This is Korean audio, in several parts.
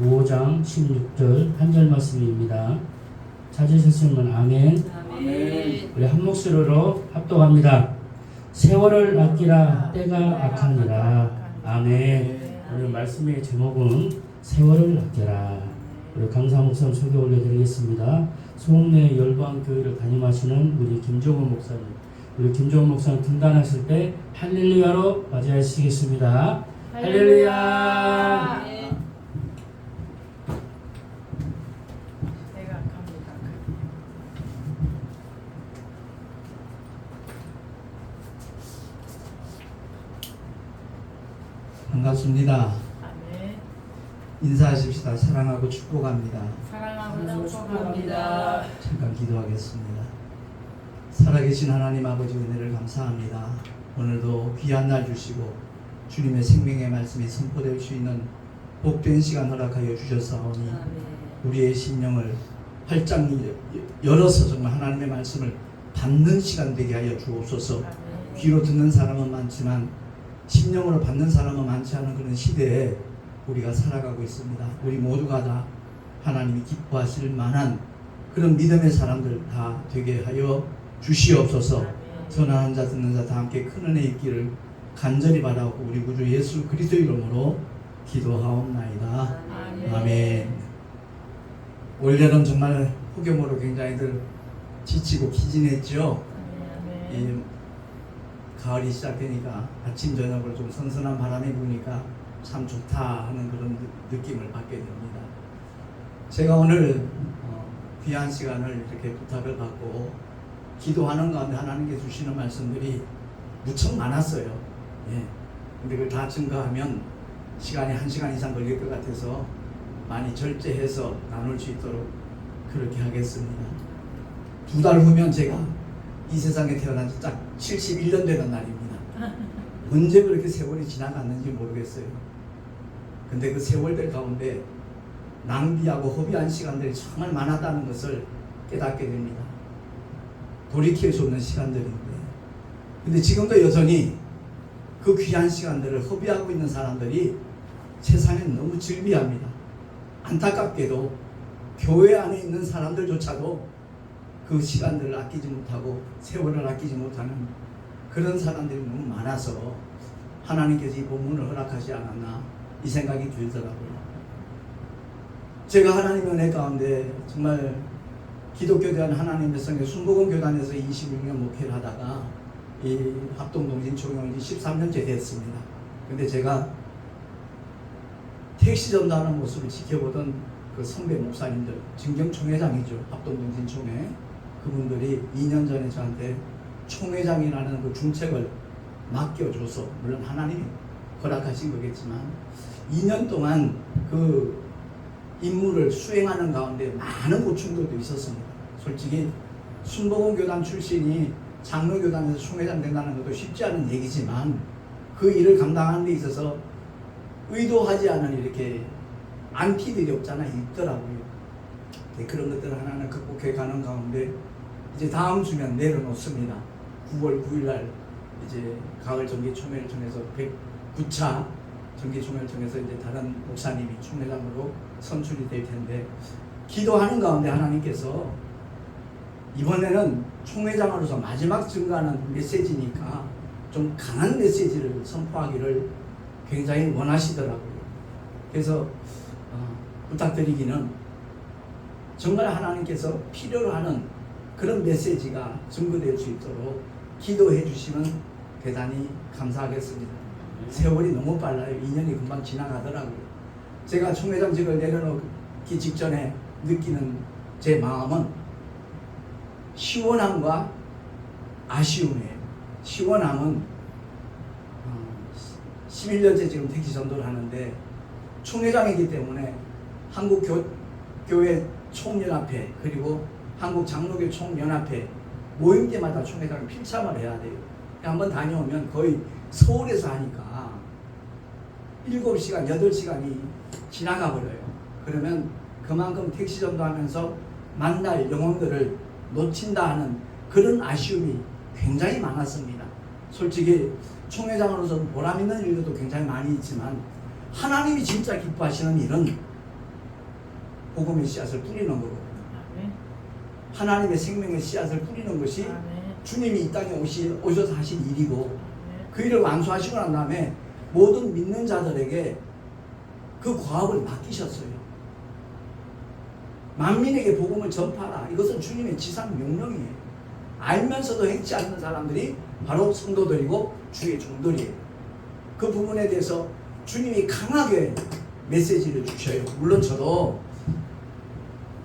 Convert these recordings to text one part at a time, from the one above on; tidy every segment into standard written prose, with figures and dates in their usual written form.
5장 16절 한 절 말씀입니다. 찾으셨으면 아멘. 아멘. 우리 한 목소리로 합독합니다. 세월을 아끼라 때가 악하니라. 아멘. 오늘 말씀의 제목은 세월을 아껴라. 우리 강사 목사님 소개 올려드리겠습니다. 송내 열방교회를 담임하시는 우리 김종훈 목사님. 우리 김종훈 목사님 등단하실 때 할렐루야로 맞이하시겠습니다. 할렐루야. 내가 갑니다. 반갑습니다. 아멘. 인사하십시다. 사랑하고 축복합니다. 사랑하고 축복합니다. 잠깐 기도하겠습니다. 살아계신 하나님 아버지 은혜를 감사합니다. 오늘도 귀한 날 주시고 주님의 생명의 말씀이 선포될 수 있는 복된 시간 허락하여 주셨사오니 우리의 심령을 활짝 열어서 정말 하나님의 말씀을 받는 시간 되게 하여 주옵소서. 귀로 듣는 사람은 많지만 심령으로 받는 사람은 많지 않은 그런 시대에 우리가 살아가고 있습니다. 우리 모두가 다 하나님이 기뻐하실 만한 그런 믿음의 사람들 다 되게 하여 주시옵소서. 전하는 자 듣는 자 다 함께 큰 은혜 있기를 간절히 바라고 우리 구주 예수 그리스도 이름으로 기도하옵나이다. 아멘. 올여름 정말 폭염으로 굉장히들 지치고 기진했죠. 이 가을이 시작되니까 아침 저녁으로 좀 선선한 바람이 부니까 참 좋다 하는 그런 느낌을 받게 됩니다. 제가 오늘 귀한 시간을 이렇게 부탁을 받고 기도하는 가운데 하나님께 주시는 말씀들이 무척 많았어요. 예. 근데 그걸 다 증거하면 시간이 1시간 이상 걸릴 것 같아서 많이 절제해서 나눌 수 있도록 그렇게 하겠습니다. 2달 후면 제가 이 세상에 태어난 지 딱 71년 되는 날입니다. 언제 그렇게 세월이 지나갔는지 모르겠어요. 근데 그 세월들 가운데 낭비하고 허비한 시간들이 정말 많았다는 것을 깨닫게 됩니다. 돌이킬 수 없는 시간들인데, 근데 지금도 여전히 그 귀한 시간들을 허비하고 있는 사람들이 세상에 너무 즐비합니다. 안타깝게도 교회 안에 있는 사람들조차도 그 시간들을 아끼지 못하고 세월을 아끼지 못하는 그런 사람들이 너무 많아서 하나님께서 이 본문을 허락하지 않았나 이 생각이 들더라고요. 제가 하나님의 은혜 가운데 정말 기독교에 대한 하나님의 성에 순복음 교단에서 26년 목회를 하다가 이 합동동진총회를 13년째 됐습니다. 근데 제가 택시 전도하는 모습을 지켜보던 그 선배 목사님들, 진경총회장이죠. 합동동진총회. 그분들이 2년 전에 저한테 총회장이라는 그 중책을 맡겨줘서, 물론 하나님이 허락하신 거겠지만 2년 동안 그 임무를 수행하는 가운데 많은 고충들도 있었습니다. 솔직히 순복음 교단 출신이 장로교단에서 총회장 된다는 것도 쉽지 않은 얘기지만 그 일을 감당하는 데 있어서 의도하지 않은 이렇게 안티들이 없잖아요. 있더라고요. 그런 것들을 하나하나 극복해 가는 가운데 이제 다음 주면 내려놓습니다. 9월 9일 날 이제 가을 정기총회를 통해서 109차 정기총회를 통해서 이제 다른 목사님이 총회장으로 선출이 될 텐데, 기도하는 가운데 하나님께서 이번에는 총회장으로서 마지막 증거하는 메시지니까 좀 강한 메시지를 선포하기를 굉장히 원하시더라고요. 그래서 부탁드리기는 정말 하나님께서 필요로 하는 그런 메시지가 증거될 수 있도록 기도해 주시면 대단히 감사하겠습니다. 세월이 너무 빨라요. 2년이 금방 지나가더라고요. 제가 총회장직을 내려놓기 직전에 느끼는 제 마음은 시원함과 아쉬움이에요. 시원함은 11년째 지금 택시 전도를 하는데 총회장이기 때문에 한국교회 총연합회 그리고 한국장로교 총연합회 모임 때마다 총회장을 필참을 해야 돼요. 한번 다녀오면 거의 서울에서 하니까 7시간, 8시간이 지나가 버려요. 그러면 그만큼 택시 전도하면서 만날 영혼들을 놓친다 하는 그런 아쉬움이 굉장히 많았습니다. 솔직히 총회장으로서 보람 있는 일들도 굉장히 많이 있지만 하나님이 진짜 기뻐하시는 일은 복음의 씨앗을 뿌리는 거고 아멘. 하나님의 생명의 씨앗을 뿌리는 것이 아멘. 주님이 이 땅에 오셔서 하신 일이고 아멘. 그 일을 완수하시고 난 다음에 모든 믿는 자들에게 그 과업을 맡기셨어요. 만민에게 복음을 전파하라. 이것은 주님의 지상 명령이에요. 알면서도 행치 않는 사람들이 바로 성도들이고 주의 종들이에요. 그 부분에 대해서 주님이 강하게 메시지를 주셔요. 물론 저도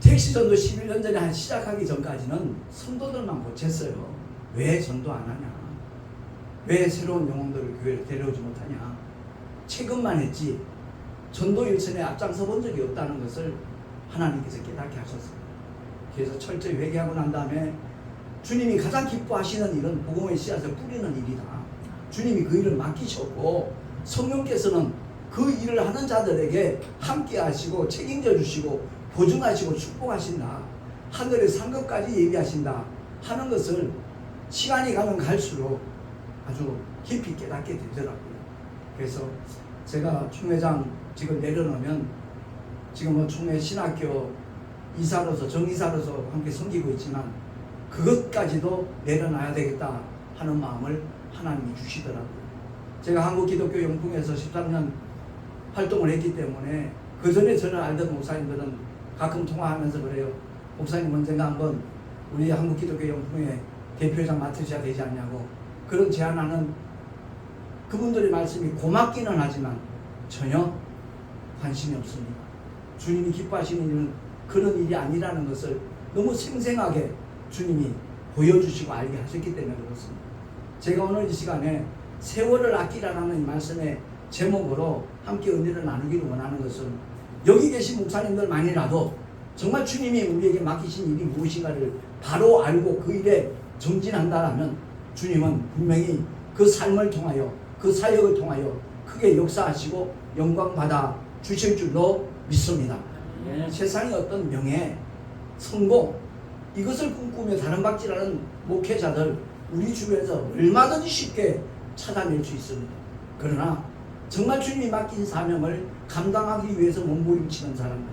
택시전도 11년 전에 시작하기 전까지는 성도들만 고쳤어요. 왜 전도 안 하냐? 왜 새로운 영혼들을 교회를 데려오지 못하냐? 최근만 했지 전도 일선에 앞장서 본 적이 없다는 것을 하나님께서 깨닫게 하셨어요. 그래서 철저히 회개하고 난 다음에 주님이 가장 기뻐하시는 일은 복음의 씨앗을 뿌리는 일이다. 주님이 그 일을 맡기셨고 성령께서는 그 일을 하는 자들에게 함께 하시고 책임져 주시고 보증하시고 축복하신다. 하늘의 상급까지 예비하신다 하는 것을 시간이 가면 갈수록 아주 깊이 깨닫게 되더라고요. 그래서 제가 총회장직을 내려놓으면 지금 뭐 총회 신학교 이사로서 정이사로서 함께 섬기고 있지만 그것까지도 내려놔야 되겠다 하는 마음을 하나님이 주시더라고요. 제가 한국기독교연합회에서 13년 활동을 했기 때문에 그 전에 저를 알던 목사님들은 가끔 통화하면서 그래요. 목사님 언젠가 한번 우리 한국기독교연합회 대표회장 맡으셔야 되지 않냐고. 그런 제안하는 그분들의 말씀이 고맙기는 하지만 전혀 관심이 없습니다. 주님이 기뻐하시는 일은 그런 일이 아니라는 것을 너무 생생하게 주님이 보여주시고 알게 하셨기 때문에 그렇습니다. 제가 오늘 이 시간에 세월을 아끼라는 이 말씀의 제목으로 함께 은혜를 나누기를 원하는 것은 여기 계신 목사님들만이라도 정말 주님이 우리에게 맡기신 일이 무엇인가를 바로 알고 그 일에 정진한다라면 주님은 분명히 그 삶을 통하여 그 사역을 통하여 크게 역사하시고 영광받아 주실 줄로 믿습니다. 세상의 어떤 명예, 성공 이것을 꿈꾸며 다른 박질하는 목회자들 우리 주변에서 얼마든지 쉽게 찾아낼 수 있습니다. 그러나 정말 주님이 맡긴 사명을 감당하기 위해서 몸부림치는 사람들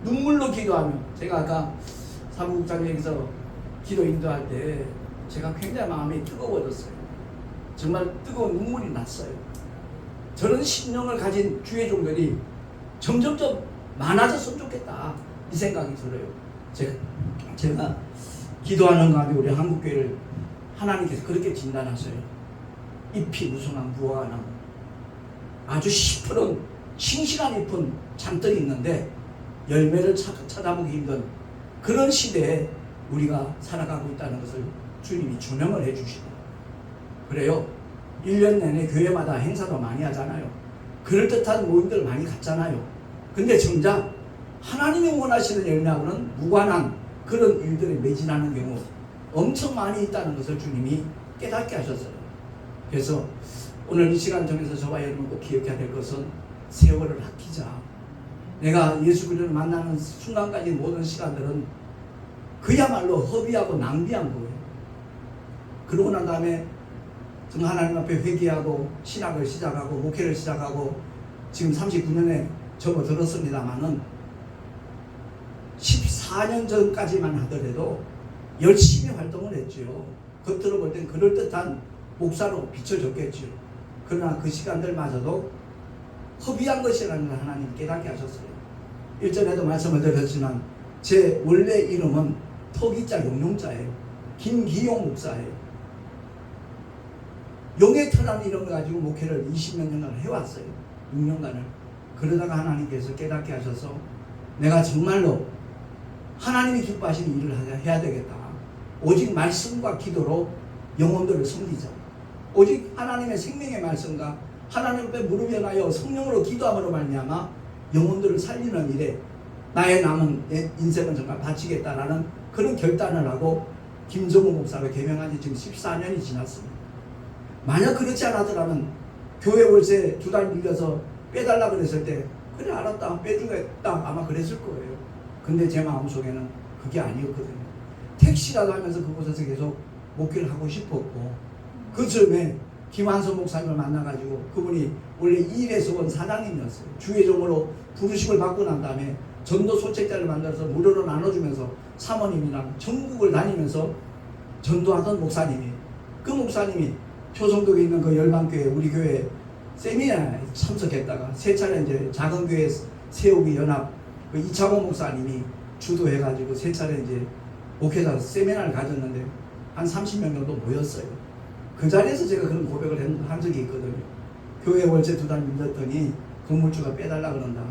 눈물로 기도하며 제가 아까 사무국장에서 기도 인도할 때 제가 굉장히 마음이 뜨거워졌어요. 정말 뜨거운 눈물이 났어요. 저런 심령을 가진 주의 종들이 점점점 많아졌으면 좋겠다 이 생각이 들어요. 제가 기도하는 가운데 우리 한국교회를 하나님께서 그렇게 진단하셔요. 잎이 무성한 무화과 나무 아주 시퍼런 싱싱한 잎은 잔뜩 있는데 열매를 찾아보기 힘든 그런 시대에 우리가 살아가고 있다는 것을 주님이 조명을 해주시다. 그래요. 1년 내내 교회마다 행사도 많이 하잖아요. 그럴듯한 모임들 많이 갔잖아요. 근데 정작 하나님이 원하시는 열매하고는 무관한 그런 일들에 매진하는 경우 엄청 많이 있다는 것을 주님이 깨닫게 하셨어요. 그래서 오늘 이 시간 통해서 저와 여러분 꼭 기억해야 될 것은 세월을 아끼자. 내가 예수 그리스도를 만나는 순간까지 모든 시간들은 그야말로 허비하고 낭비한 거예요. 그러고 난 다음에 정말 하나님 앞에 회개하고 신학을 시작하고 목회를 시작하고 지금 39년에 접어들었습니다마는 14년 전까지만 하더라도 열심히 활동을 했죠. 겉으로 볼 땐 그럴듯한 목사로 비춰졌겠죠. 그러나 그 시간들마저도 허비한 것이라는 걸 하나님 깨닫게 하셨어요. 일전에도 말씀을 드렸지만 제 원래 이름은 토기자 용용자예요. 김기용 목사예요. 용의 터라는 이름을 가지고 목회를 20몇 년간 해왔어요. 6년간을. 그러다가 하나님께서 깨닫게 하셔서 내가 정말로 하나님이 기뻐하시는 일을 해야 되겠다. 오직 말씀과 기도로 영혼들을 섬기자. 오직 하나님의 생명의 말씀과 하나님 앞에 무릎에 나여 성령으로 기도함으로 말미암아 영혼들을 살리는 일에 나의 남은 인생은 정말 바치겠다라는 그런 결단을 하고 김정우 목사를 개명한 지 지금 14년이 지났습니다. 만약 그렇지 않았더라면 교회 월세 2달 밀려서 빼달라 그랬을 때 그래 알았다 빼주겠다 아마 그랬을 거예요. 근데 제 마음속에는 그게 아니었거든요. 택시라도 하면서 그곳에서 계속 목회를 하고 싶었고 그 즈음에 김한선 목사님을 만나가지고 그분이 원래 이일에서 온 사장님이었어요. 주회종으로 부르심을 받고 난 다음에 전도 소책자를 만들어서 무료로 나눠주면서 사모님이랑 전국을 다니면서 전도하던 목사님이, 그 목사님이 효성동에 있는 그 열방교회 우리 교회 세미나에 참석했다가 세 차례 이제 작은 교회 세우기 연합 그 이창호 목사님이 주도해가지고 세 차례 이제 목회자 세미나를 가졌는데 한 30명 정도 모였어요. 그 자리에서 제가 그런 고백을 한 적이 있거든요. 교회 월세 2달 밀렸더니 건물주가 빼달라 그런다.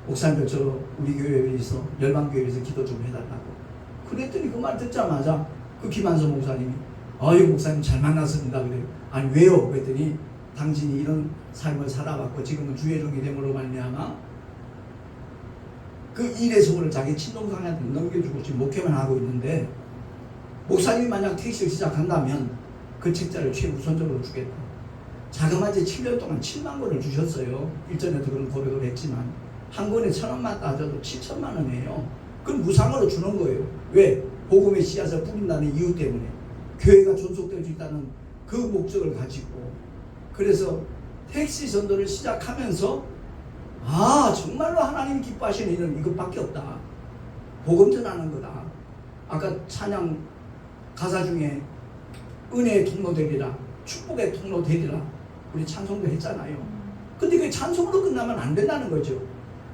목사님들 저 우리 교회에서 열방교회에서 기도 좀 해달라고. 그랬더니 그 말 듣자마자 그 김한선 목사님이 아유 목사님 잘 만났습니다. 그래요. 아니 왜요? 그랬더니 당신이 이런 삶을 살아왔고 지금은 주회종이 됨으로 말미암아 그 일의 소원을 자기 친동생한테 넘겨주고 지금 목회만 하고 있는데 목사님이 만약 택시를 시작한다면 그 책자를 최우선적으로 주겠다. 자그마치 7년 동안 7만 권을 주셨어요. 일전에도 그런 고백을 했지만 한 권에 1,000원만 따져도 7천만 원이에요. 그건 무상으로 주는 거예요. 왜? 복음의 씨앗을 뿌린다는 이유 때문에 교회가 존속될 수 있다는 그 목적을 가지고. 그래서 택시 전도를 시작하면서 아 정말로 하나님 기뻐하시는 일은 이것밖에 없다. 복음 전하는 거다. 아까 찬양 가사 중에 은혜의 통로 되리라, 축복의 통로 되리라 우리 찬송도 했잖아요. 근데 그 찬송으로 끝나면 안 된다는 거죠.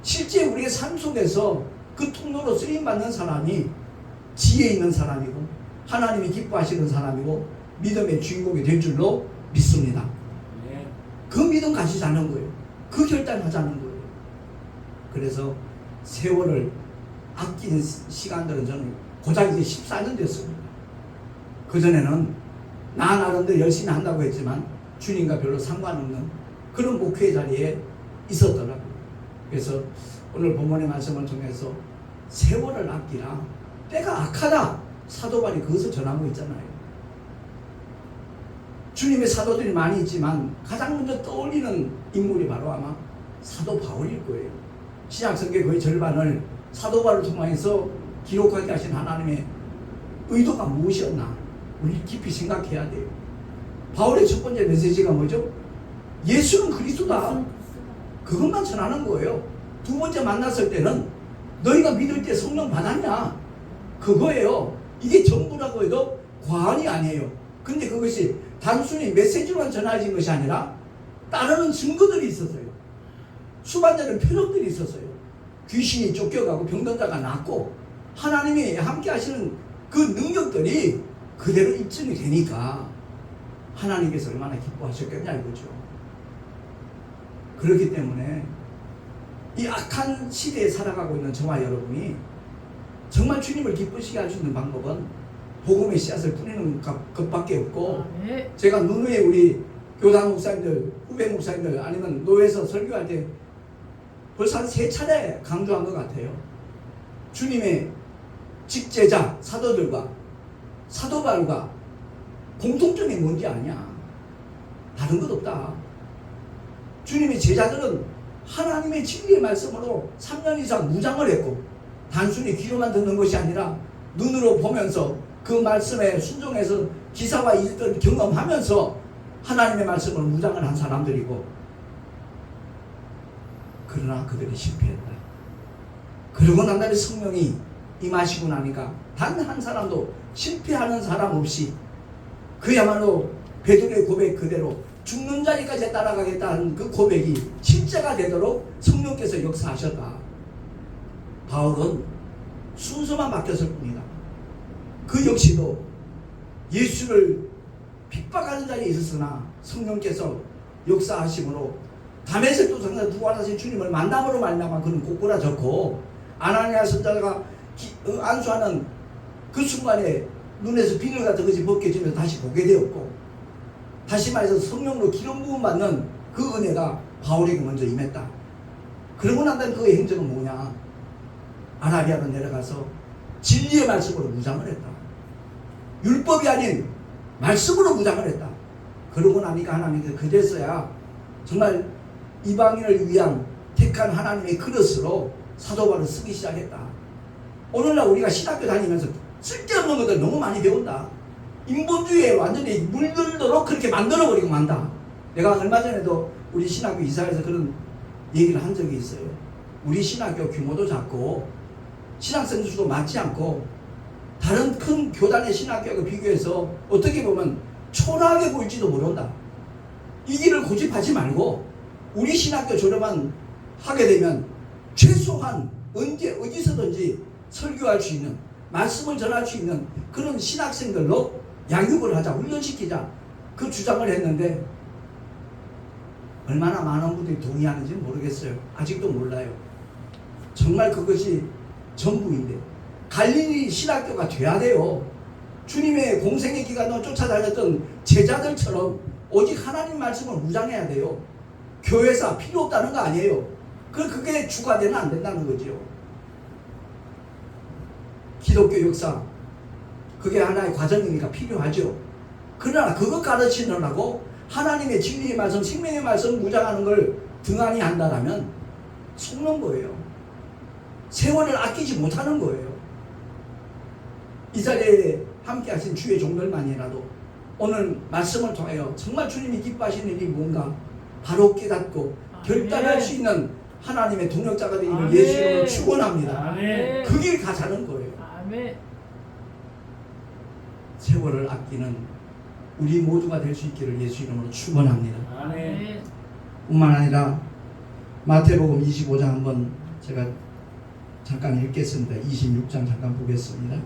실제 우리의 삶 속에서 그 통로로 쓰임받는 사람이 지혜 있는 사람이고 하나님이 기뻐하시는 사람이고 믿음의 주인공이 될 줄로 믿습니다. 그 믿음 가지자는 거예요. 그 결단하자는 거예요. 그래서 세월을 아끼는 시간들은 저는 고작 이제 14년 됐습니다. 그전에는 나 나름대로 열심히 한다고 했지만 주님과 별로 상관없는 그런 목회 자리에 있었더라고요. 그래서 오늘 본문의 말씀을 통해서 세월을 아끼라, 때가 악하다, 사도 바울이 그것을 전하고 있잖아요. 주님의 사도들이 많이 있지만 가장 먼저 떠올리는 인물이 바로 아마 사도 바울일 거예요. 신약성경 거의 절반을 사도 바울을 통해서 기록하게 하신 하나님의 의도가 무엇이었나 우리 깊이 생각해야 돼요. 바울의 첫 번째 메시지가 뭐죠? 예수는 그리스도다. 그것만 전하는 거예요. 두 번째 만났을 때는 너희가 믿을 때 성령 받았냐? 그거예요. 이게 전부라고 해도 과언이 아니에요. 근데 그것이 단순히 메시지로만 전해진 것이 아니라 따르는 증거들이 있었어요. 수반되는 표적들이 있었어요. 귀신이 쫓겨가고 병든 자가 낫고 하나님이 함께 하시는 그 능력들이 그대로 입증이 되니까 하나님께서 얼마나 기뻐하셨겠냐 이거죠. 그렇기 때문에 이 악한 시대에 살아가고 있는 저와 여러분이 정말 주님을 기쁘시게 할 수 있는 방법은 복음의 씨앗을 뿌리는 것밖에 없고, 제가 누누이 우리 교단 목사님들, 후배 목사님들 아니면 노회에서 설교할 때 벌써 한 3차례 강조한 것 같아요. 주님의 직제자 사도들과 사도 바울과 공통점이 뭔지 아냐? 다른 것 없다. 주님의 제자들은 하나님의 진리의 말씀으로 3년 이상 무장을 했고 단순히 귀로만 듣는 것이 아니라 눈으로 보면서 그 말씀에 순종해서 기사와 일들을 경험하면서 하나님의 말씀을 무장을 한 사람들이고, 그러나 그들이 실패했다. 그러고 난 다음에 성령이 임하시고 나니까 단 한 사람도 실패하는 사람 없이 그야말로 베드로의 고백 그대로 죽는 자리까지 따라가겠다는 그 고백이 실제가 되도록 성령께서 역사하셨다. 바울은 순서만 바뀌었을 뿐이다. 그 역시도 예수를 핍박하는 자리에 있었으나 성령께서 역사하심으로 다메섹 도상에서 부활하신 주님을 만남으로 말미암아 그는 고꾸라졌고, 아나니아 선자가 안수하는 그 순간에 눈에서 비늘 같은 것이 벗겨지면서 다시 보게 되었고, 다시 말해서 성령으로 기름 부음 받는 그 은혜가 바울에게 먼저 임했다. 그러고 난 다음에 그의 행적은 뭐냐? 아라비아로 내려가서 진리의 말씀으로 무장을 했다. 율법이 아닌 말씀으로 무장을 했다. 그러고 나니까 하나님께서 그제서야 정말 이방인을 위한 택한 하나님의 그릇으로 사도 바울을 쓰기 시작했다. 오늘날 우리가 신학교 다니면서 쓸데없는 것들 너무 많이 배운다. 인본주의에 완전히 물들도록 그렇게 만들어버리고 만다. 내가 얼마 전에도 우리 신학교 이사회에서 그런 얘기를 한 적이 있어요. 우리 신학교 규모도 작고 신학생 수도 많지 않고 다른 큰 교단의 신학교하고 비교해서 어떻게 보면 초라하게 보일지도 모른다. 이 길을 고집하지 말고 우리 신학교 졸업만 하게 되면 최소한 언제 어디서든지 설교할 수 있는, 말씀을 전할 수 있는 그런 신학생들로 양육을 하자, 훈련시키자, 그 주장을 했는데 얼마나 많은 분들이 동의하는지 모르겠어요. 아직도 몰라요. 정말 그것이 전부인데 갈릴리 신학교가 돼야 돼요. 주님의 공생의 기간을 쫓아다녔던 제자들처럼 오직 하나님 말씀을 무장해야 돼요. 교회사 필요 없다는 거 아니에요. 그게 주가 되면 안 된다는 거죠. 기독교 역사, 그게 하나의 과정이니까 필요하죠. 그러나 그거 가르치느라고 하나님의 진리의 말씀, 생명의 말씀 무장하는 걸 등한히 한다라면 속는 거예요. 세월을 아끼지 못하는 거예요. 이 자리에 함께 하신 주의 종들만이라도 오늘 말씀을 통하여 정말 주님이 기뻐하시는 일이 뭔가 바로 깨닫고 결단할 수 있는 하나님의 동역자가 되기를 예수 이름으로 축원합니다. 아멘. 그 길 가자는 거예요. 아멘. 세월을 아끼는 우리 모두가 될 수 있기를 예수 이름으로 축원합니다. 아멘. 뿐만 아니라 마태복음 25장 한번 제가 잠깐 읽겠습니다. 26장 잠깐 보겠습니다.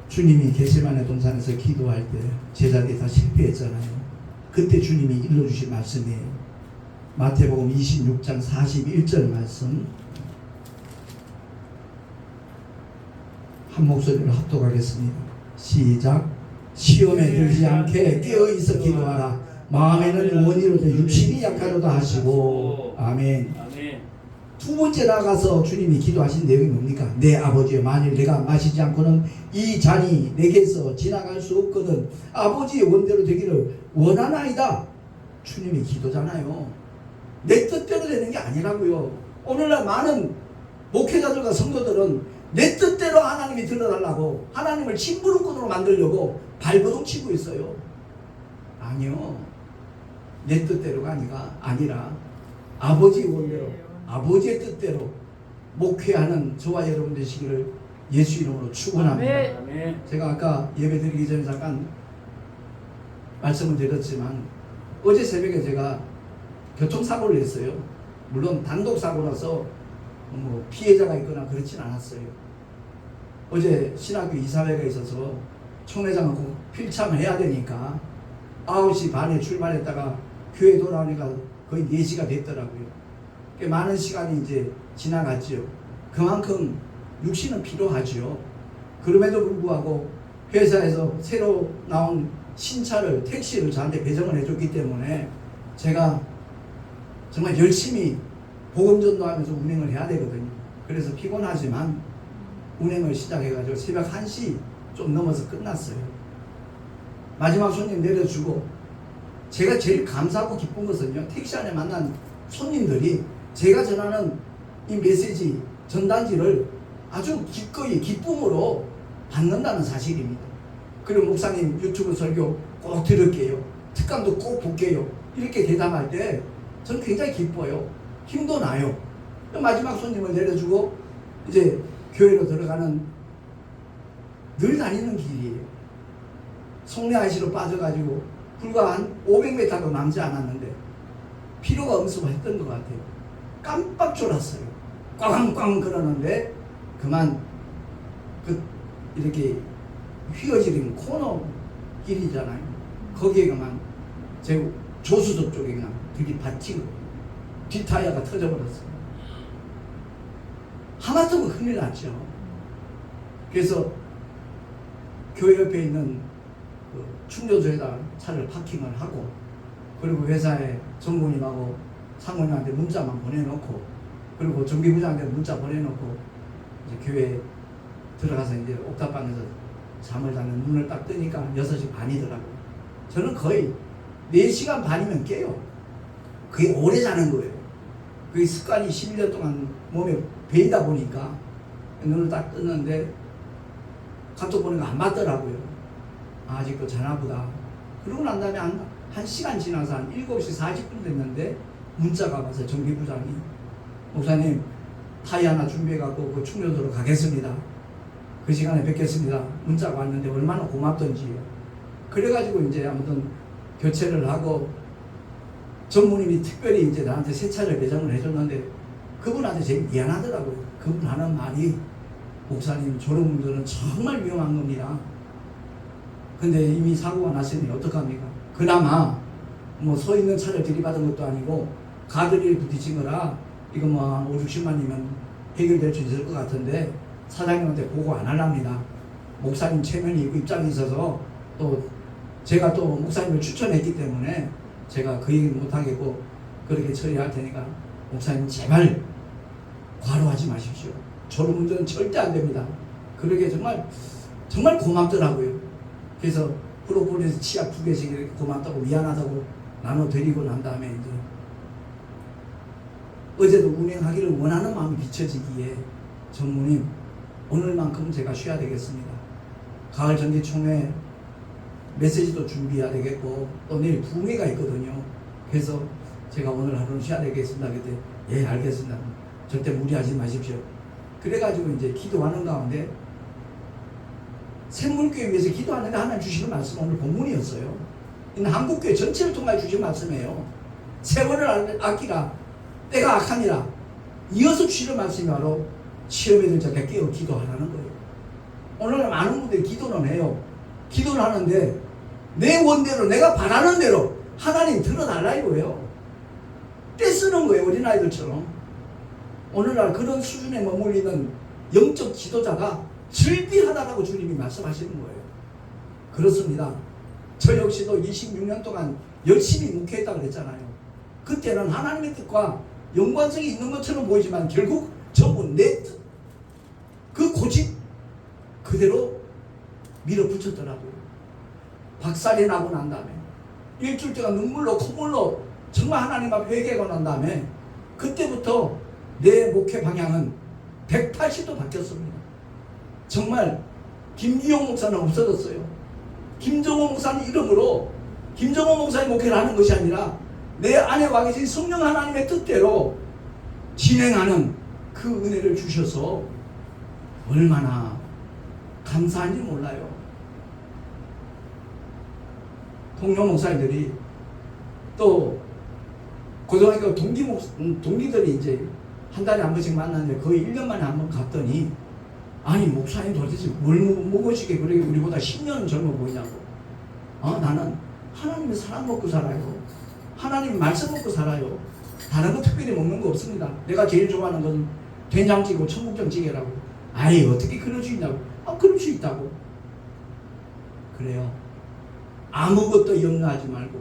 주님이 겟세마네 동산에서 기도할 때 제자들이 다 실패했잖아요. 그때 주님이 일러주신 말씀이에요. 마태복음 26장 41절 말씀 한 목소리로 합독하겠습니다. 시작. 시험에 들지 않게 깨어있어 기도하라. 마음에는 원이로되 육신이 약하도다 하시고. 아멘. 아멘. 두 번째 나가서 주님이 기도하신 내용이 뭡니까? 내 아버지여, 만일 내가 마시지 않고는 이 잔이 내게서 지나갈 수 없거든 아버지의 원대로 되기를 원하나이다. 주님이 기도잖아요. 내 뜻대로 되는 게 아니라고요. 오늘날 많은 목회자들과 성도들은 내 뜻대로 하나님이 들어달라고 하나님을 심부름꾼으로 만들려고 발버둥 치고 있어요. 아니요. 내 뜻대로가 아니라 아버지의 원대로, 아버지의 뜻대로 목회하는 저와 여러분 되시기를 예수 이름으로 축원합니다. 아멘. 제가 아까 예배드리기 전에 잠깐 말씀을 드렸지만 어제 새벽에 제가 교통사고를 했어요. 물론 단독사고라서 뭐 피해자가 있거나 그렇진 않았어요. 어제 신학교 이사회가 있어서 총회장을 꼭 필참을 해야 되니까 9시 반에 출발했다가 교회 돌아오니까 거의 4시가 됐더라고요. 꽤 많은 시간이 이제 지나갔죠. 그만큼 육신은 필요하죠. 그럼에도 불구하고 회사에서 새로 나온 신차를, 택시를 저한테 배정을 해줬기 때문에 제가 정말 열심히 복음전도하면서 운행을 해야 되거든요. 그래서 피곤하지만 운행을 시작해가지고 새벽 1시 좀 넘어서 끝났어요. 마지막 손님 내려주고 제가 제일 감사하고 기쁜 것은요, 택시 안에 만난 손님들이 제가 전하는 이 메시지 전단지를 아주 기꺼이 기쁨으로 받는다는 사실입니다. 그리고 목사님 유튜브 설교 꼭 들을게요, 특강도 꼭 볼게요, 이렇게 대답할 때 저는 굉장히 기뻐요. 힘도 나요. 마지막 손님을 내려주고 이제 교회로 들어가는 늘 다니는 길이에요. 송내 IC로 빠져가지고 불과 한 500m도 남지 않았는데 피로가 엄습했던 것 같아요. 깜빡 졸았어요. 꽝꽝 그러는데 그만 이렇게 휘어지는 코너 길이잖아요. 거기에 그만 제 조수석 쪽에 그냥 들이받친 거예요. 뒷타이어가 터져버렸어요. 하마터면 큰일 났죠. 그래서 교회 옆에 있는 그 충전소에다 차를 파킹을 하고, 그리고 회사에 전무님하고 상무님한테 문자만 보내놓고, 그리고 정비부장한테 문자 보내놓고 이제 교회 들어가서 이제 옥탑방에서 잠을 자는 눈을 딱 뜨니까 6시 반이더라고요. 저는 거의 4시간 반이면 깨요. 그게 오래 자는 거예요. 그게 습관이 11년 동안 몸에 배이다 보니까 눈을 딱 떴는데 카톡 보는 거 안 받더라고요. 아직도 자나보다. 그러고 난 다음에 한 시간 지나서 한 7시 40분 됐는데 문자가 와서 정비부장이 목사님 타이 하나 준비해갖고 그 충전소로 가겠습니다. 그 시간에 뵙겠습니다. 문자가 왔는데 얼마나 고맙던지요. 그래가지고 이제 아무튼 교체를 하고 전무님이 특별히 이제 나한테 새 차를 배정을 해줬는데 그분한테 제일 미안하더라고요. 그분 하는 말이 목사님 저런 분들은 정말 위험한 겁니다. 근데 이미 사고가 났으니 어떡합니까? 그나마 뭐 서 있는 차를 들이받은 것도 아니고 가드를 부딪힌 거라 이거 뭐 한 5, 60만이면 해결될 수 있을 것 같은데 사장님한테 보고 안 하랍니다. 목사님 체면이 있고 입장이 있어서 또 제가 또 목사님을 추천했기 때문에 제가 그 얘기는 못하겠고 그렇게 처리할 테니까 목사님 제발 과로하지 마십시오. 저런 분들은 절대 안 됩니다. 그러게 정말 고맙더라고요. 그래서 프로폴리스 치약 2개씩 이렇게 고맙다고 미안하다고 나눠드리고 난 다음에 이제 어제도 운행하기를 원하는 마음이 비춰지기에 전무님 오늘만큼은 제가 쉬어야 되겠습니다. 가을 전기총회 메시지도 준비해야 되겠고 또 내일 부흥회가 있거든요. 그래서 제가 오늘 하루는 쉬어야 되겠습니다. 그때 예 알겠습니다. 절대 무리하지 마십시오. 그래가지고 이제 기도하는 가운데 샘물교회 위해서 기도하는데 하나님 주시는 말씀은 오늘 본문이었어요. 이는 한국교회 전체를 통해 주신 말씀이에요. 세월을 아끼라 때가 악하니라. 이어서 주시는 말씀이 바로 시험에 들 자께 깨어 기도하라는 거예요. 오늘 많은 분들이 기도는 해요. 기도를 하는데 내 원대로 내가 바라는 대로 하나님 들어달라 이거예요. 떼쓰는 거예요. 어린아이들처럼. 오늘날 그런 수준에 머물리는 영적 지도자가 즐비하다라고 주님이 말씀하시는 거예요. 그렇습니다. 저 역시도 26년 동안 열심히 묵혀있다고 그랬잖아요. 그때는 하나님의 뜻과 연관성이 있는 것처럼 보이지만 결국 전부 내 뜻, 그 고집 그대로 밀어붙였더라고요. 박살이 나고 난 다음에 일주일 동안 눈물로 콧물로 정말 하나님 앞에 회개하고 난 다음에 그때부터 내 목회 방향은 180도 바뀌었습니다. 정말 김기용 목사는 없어졌어요. 김정호 목사님 이름으로 김정호 목사님 목회를 하는 것이 아니라 내 안에 와 계신 성령 하나님의 뜻대로 진행하는 그 은혜를 주셔서 얼마나 감사한지 몰라요. 동료 목사님들이 또 고등학교 동기들이 이제 한 달에 한 번씩 만나는데 거의 1년 만에 한 번 갔더니 아니 목사님 도대체 뭘 먹으시게 그렇게 우리보다 10년은 젊어 보이냐고. 나는 하나님의 사랑 먹고 살아요. 하나님 말씀 먹고 살아요. 다른 거 특별히 먹는 거 없습니다. 내가 제일 좋아하는 건 된장찌개고 청국장찌개라고. 아이 어떻게 그럴 수 있냐고. 그럴 수 있다고. 그래요. 아무것도 염려하지 말고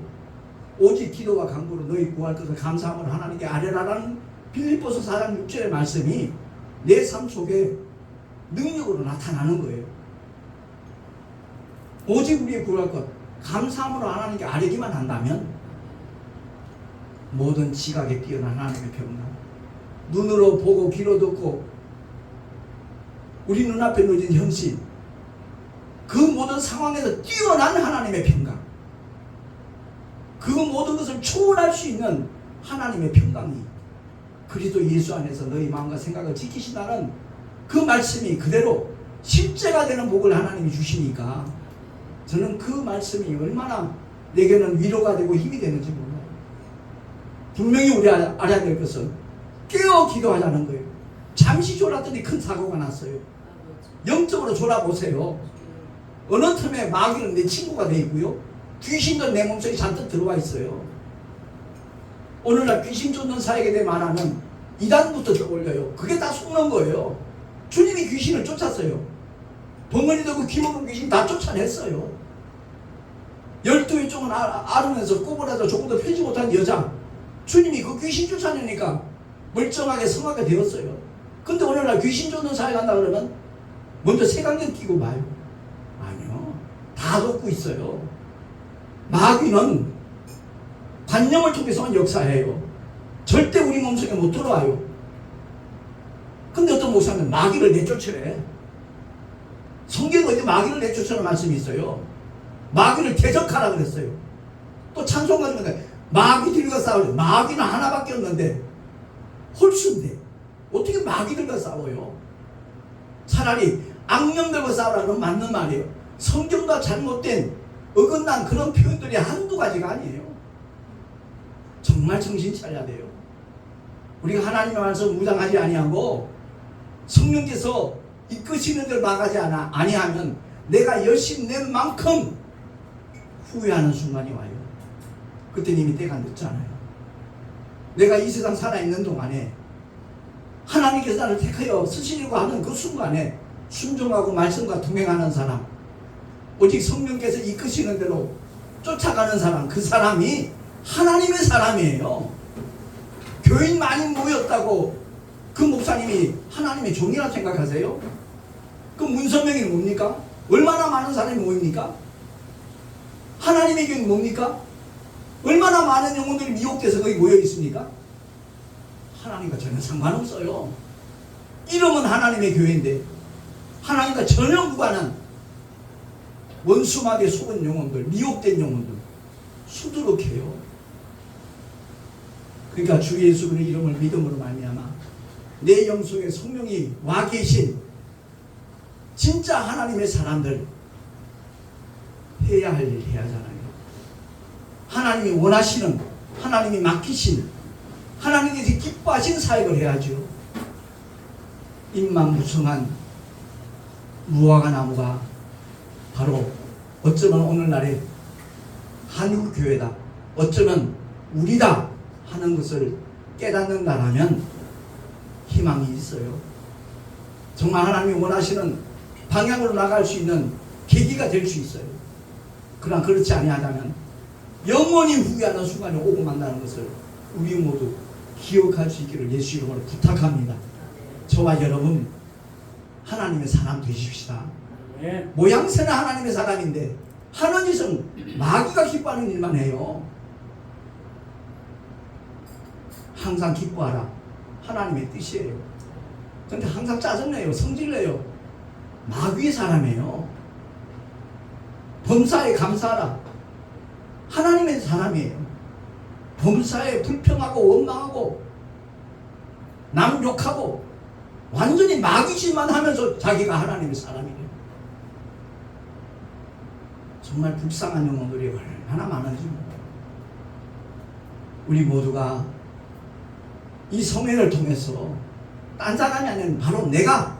오직 기도와 간구로 너희 구할 것을 감사함으로 하나님께 아뢰라라는 빌립보서 4장 6절의 말씀이 내 삶 속에 능력으로 나타나는 거예요. 오직 우리의 구할 것 감사함으로 하나님께 아뢰기만 한다면 모든 지각에 뛰어난 하나님의 평강, 눈으로 보고 귀로 듣고 우리 눈앞에 놓여진 현실, 그 모든 상황에서 뛰어난 하나님의 평강, 그 모든 것을 초월할 수 있는 하나님의 평강이 그리스도 예수 안에서 너희 마음과 생각을 지키신다는 그 말씀이 그대로 실제가 되는 복을 하나님이 주시니까 저는 그 말씀이 얼마나 내게는 위로가 되고 힘이 되는지 몰라요. 분명히 우리 알아야 될 것은 깨어 기도하자는 거예요. 잠시 졸았더니 큰 사고가 났어요. 영적으로 졸아보세요. 어느 틈에 마귀는 내 친구가 되어 있고요. 귀신도 내 몸속에 잔뜩 들어와 있어요. 오늘날 귀신 쫓는 사역에 대해 말하는 이단부터 떠올려요. 그게 다 속는 거예요. 주님이 귀신을 쫓았어요. 벙어리 들고 기먹은 귀신 다 쫓아냈어요. 12의 종은 앓으면서 꼬부라져 조금도 펴지 못한 여자, 주님이 그 귀신 쫓아내니까 멀쩡하게 성하게 되었어요. 근데 오늘날 귀신 쫓는 사역 한다 그러면 먼저 색안경 끼고 봐요. 아니요. 다 덮고 있어요. 마귀는 관념을 통해서만 역사해요. 절대 우리 몸속에 못 들어와요. 근데 어떤 목사는 마귀를 내쫓으래. 성경에 어디 마귀를 내쫓으라는 말씀이 있어요. 마귀를 대적하라 그랬어요. 또 찬송가 중에 마귀들과 싸우려. 마귀는 하나밖에 없는데 홀수인데 어떻게 마귀들과 싸워요? 차라리 악령들과 싸우라는 맞는 말이에요. 성경과 잘못된 어긋난 그런 표현들이 한두 가지가 아니에요. 정말 정신 차려야 돼요. 우리가 하나님의 말씀 무장하지 아니하고 성령께서 이끄시는 대로 나가지 아니하면 내가 열심히 낸 만큼 후회하는 순간이 와요. 그때 이미 때가 늦잖아요. 내가 이 세상 살아있는 동안에 하나님께서 나를 택하여 쓰시려고 하는 그 순간에 순종하고 말씀과 동행하는 사람, 오직 성령께서 이끄시는 대로 쫓아가는 사람, 그 사람이 하나님의 사람이에요. 교인 많이 모였다고 그 목사님이 하나님의 종이라 생각하세요? 그 문서명이 뭡니까? 얼마나 많은 사람이 모입니까? 하나님의 교회는 뭡니까? 얼마나 많은 영혼들이 미혹돼서 거기 모여 있습니까? 하나님과 전혀 상관없어요. 이름은 하나님의 교회인데 하나님과 전혀 무관한 원수막에 속은 영혼들, 미혹된 영혼들 수두룩해요. 그러니까 주 예수 그리스도의 이름을 믿음으로 말미암아 내 영속에 성령이 와 계신 진짜 하나님의 사람들 해야 할 일 해야 하잖아요. 하나님이 원하시는, 하나님이 맡기신, 하나님께서 기뻐하신 사역을 해야죠. 임만무성한 무화과 나무가 바로 어쩌면 오늘날의 한국교회다, 어쩌면 우리다 하는 것을 깨닫는다라면 희망이 있어요. 정말 하나님이 원하시는 방향으로 나갈 수 있는 계기가 될 수 있어요. 그러나 그렇지 아니하다면 영원히 후회하는 순간이 오고 만나는 것을 우리 모두 기억할 수 있기를 예수 이름으로 부탁합니다. 저와 여러분 하나님의 사람 되십시다. 모양새는 하나님의 사람인데 하는 짓은 마귀가 기뻐하는 일만 해요. 항상 기뻐하라, 하나님의 뜻이에요. 근데 항상 짜증내요, 성질내요. 마귀의 사람이에요. 범사에 감사하라, 하나님의 사람이에요. 범사에 불평하고 원망하고 남 욕하고 완전히 마귀짓만 하면서 자기가 하나님의 사람이래요. 정말 불쌍한 영혼들이 얼마나 많은지. 우리 모두가 이 성회를 통해서 딴 사람이 아닌 바로 내가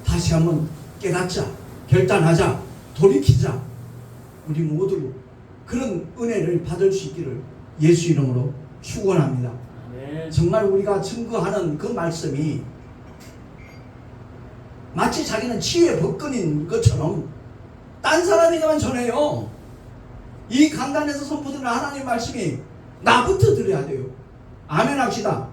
다시 한번 깨닫자, 결단하자, 돌이키자. 우리 모두 그런 은혜를 받을 수 있기를 예수 이름으로 축원합니다. 정말 우리가 증거하는 그 말씀이 마치 자기는 치유의 법권인 것처럼 딴 사람에게만 전해요. 이 강단에서 선포되는 하나님의 말씀이 나부터 들어야 돼요. 아멘 합시다.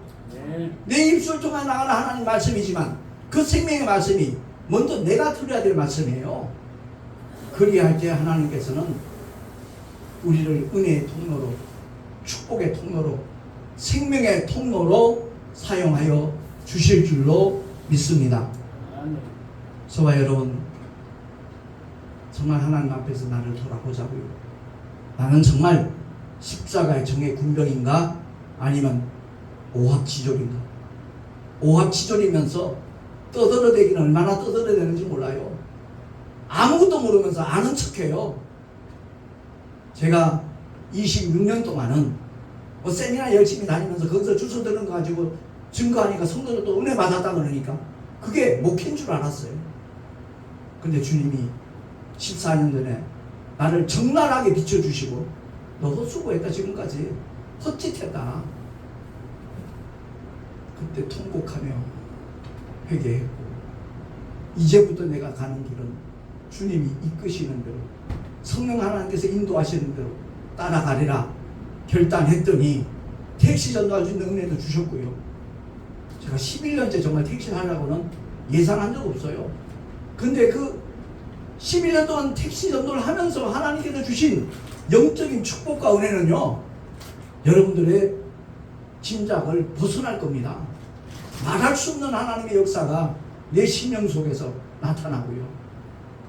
내 입술 통해 나가는 하나님 말씀이지만 그 생명의 말씀이 먼저 내가 들어야 될 말씀이에요. 그리할 때 하나님께서는 우리를 은혜의 통로로, 축복의 통로로, 생명의 통로로 사용하여 주실 줄로 믿습니다. 저와 여러분 정말 하나님 앞에서 나를 돌아보자고요. 나는 정말 십자가의 정의 군병인가 아니면 오합지졸인가? 오합지졸이면서 떠들어대기는 얼마나 떠들어대는지 몰라요. 아무것도 모르면서 아는 척해요. 제가 26년 동안은 뭐 세미나 열심히 다니면서 거기서 주소 드는 거 가지고 증거하니까 성도들 또 은혜 받았다 그러니까 그게 목회인 줄 알았어요. 근데 주님이 14년 전에 나를 적나라하게 비춰주시고 너도 수고했다, 지금까지 헛짓했다. 그때 통곡하며 회개했고 이제부터 내가 가는 길은 주님이 이끄시는 대로, 성령 하나님께서 인도하시는 대로 따라가리라 결단했더니 택시 전도할 수 있는 은혜도 주셨고요. 제가 11년째 정말 택시를 하려고는 예상한 적 없어요. 근데 그 11년 동안 택시 전도를 하면서 하나님께서 주신 영적인 축복과 은혜는요, 여러분들의 짐작을 벗어날 겁니다. 말할 수 없는 하나님의 역사가 내 심령 속에서 나타나고요.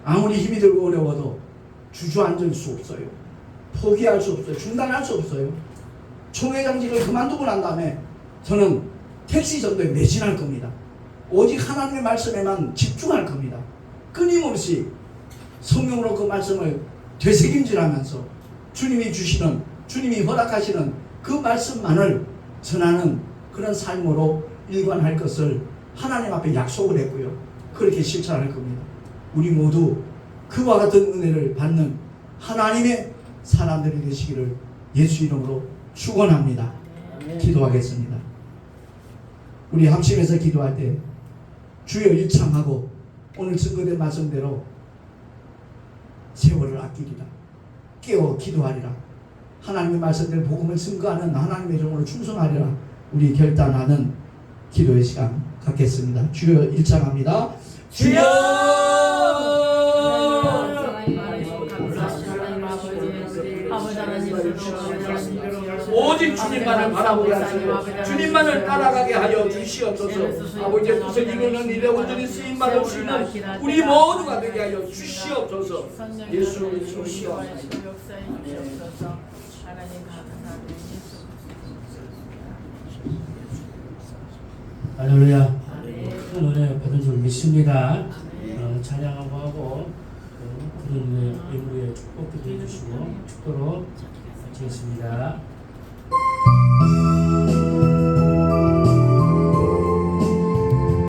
아무리 힘이 들고 어려워도 주저앉을 수 없어요. 포기할 수 없어요. 중단할 수 없어요. 총회장직을 그만두고 난 다음에 저는 택시 전도에 매진할 겁니다. 오직 하나님의 말씀에만 집중할 겁니다. 끊임없이 성령으로 그 말씀을 되새김질하면서 주님이 주시는, 주님이 허락하시는 그 말씀만을 전하는 그런 삶으로 일관할 것을 하나님 앞에 약속을 했고요. 그렇게 실천할 겁니다. 우리 모두 그와 같은 은혜를 받는 하나님의 사람들이 되시기를 예수 이름으로 축원합니다. 기도하겠습니다. 우리 합심해서 기도할 때 주여 일창하고 오늘 증거된 말씀대로 세월을 아끼리라. 깨어 기도하리라. 하나님의 말씀대로 복음을 증거하는 하나님의 종으로 충성하리라. 우리 결단하는 기도의 시간 갖겠습니다. 주여 일창합니다. 주여! 오직 주님만을 바라보게 하시고 주님만을 따라가게 하여 주시옵소서. 아버지의 뜻을 이루는 일에 온전히 쓰임받을 수 있는 우리 모두가 되게 하여 주시옵소서. 예수 그리스도의 이름으로 할렐루야. 큰 은혜 받은 줄 믿습니다. 찬양 한번 하고 그런 의무의 축복도 해주시고 축도로 마치겠습니다.